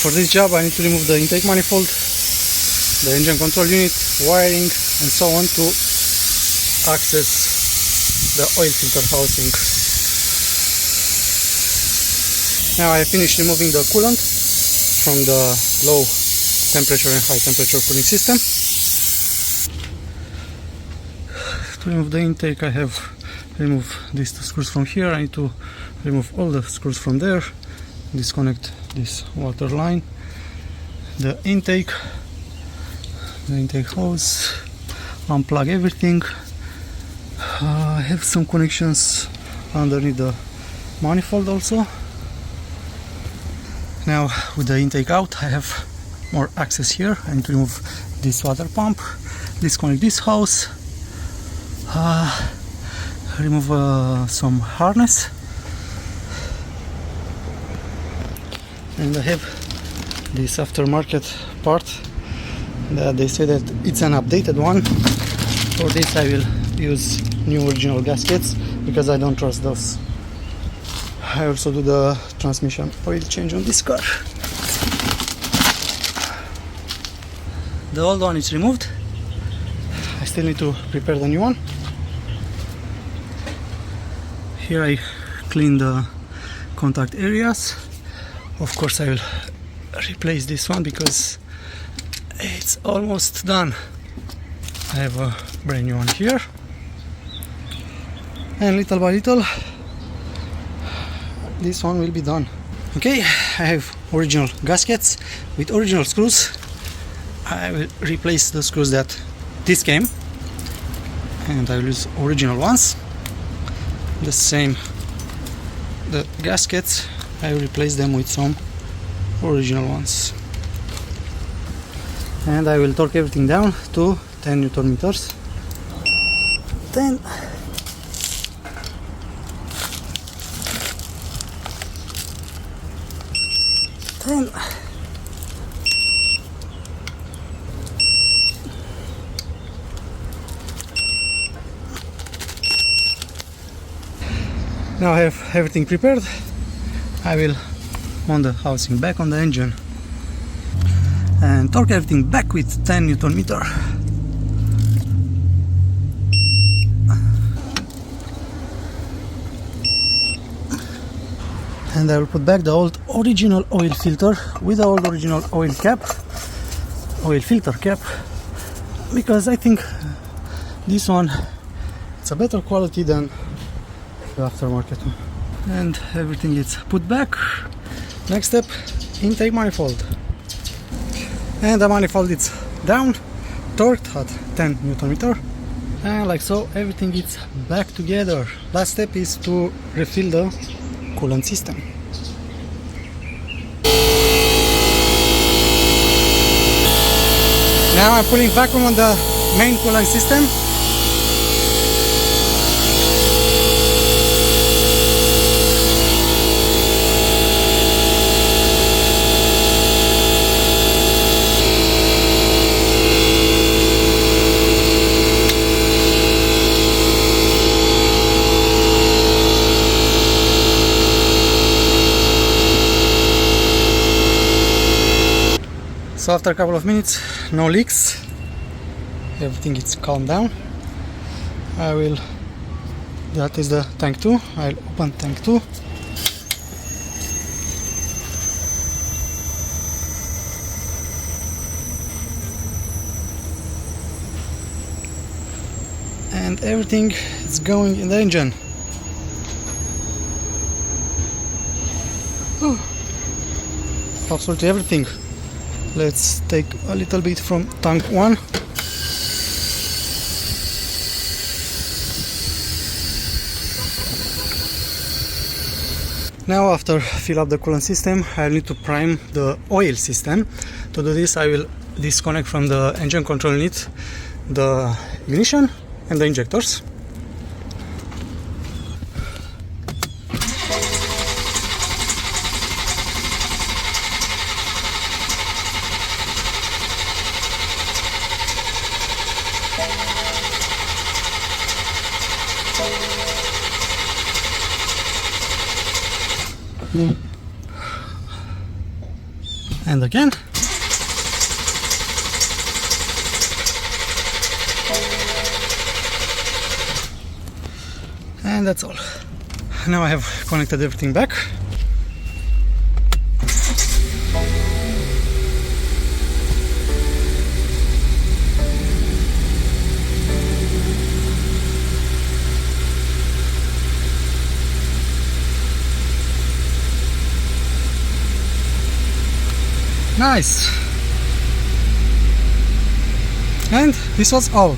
For this job I need to remove the intake manifold, the engine control unit, wiring and so on to access the oil filter housing. Now I finished removing the coolant from the low temperature and high temperature cooling system. To remove the intake I have removed these two screws from here. I need to remove all the screws from there, disconnect this water line, the intake hose, unplug everything. I have some connections underneath the manifold also. Now with the intake out I have more access here. I need to remove this water pump, disconnect this hose, remove some harness, and I have this aftermarket part that they say that it's an updated one. For this I will use new original gaskets because I don't trust those. I also do the transmission oil change on this car. The old one is removed. I still need to prepare the new one. Here I clean the contact areas. Of course I will replace this one because it's almost done. I have a brand new one here. And little by little this one will be done. Okay, I have original gaskets with original screws. I will replace the screws that this came, and I will use original ones. The same, the gaskets, I will replace them with some original ones. And I will torque everything down to 10 Newton meters. 10. Now I have everything prepared. I will mount the housing back on the engine and torque everything back with 10 Newton meter. And I will put back the old original oil filter with the old original oil filter cap, because I think this one, it's a better quality than the aftermarket one. And everything is put back. Next step, intake manifold. And the manifold is down, torqued at 10 Newton meter. And like so, everything is back together. Last step is to refill the coolant system. Now I'm putting vacuum on the main coolant system. So after a couple of minutes, no leaks, everything is calmed down. That is the tank 2, I'll open tank 2. And everything is going in the engine. Absolutely everything. Let's take a little bit from tank 1. Now after fill up the coolant system, I need to prime the oil system. To do this I will disconnect from the engine control unit the ignition and the injectors. and again. And that's all. Now I have connected everything back. Nice. And this was all.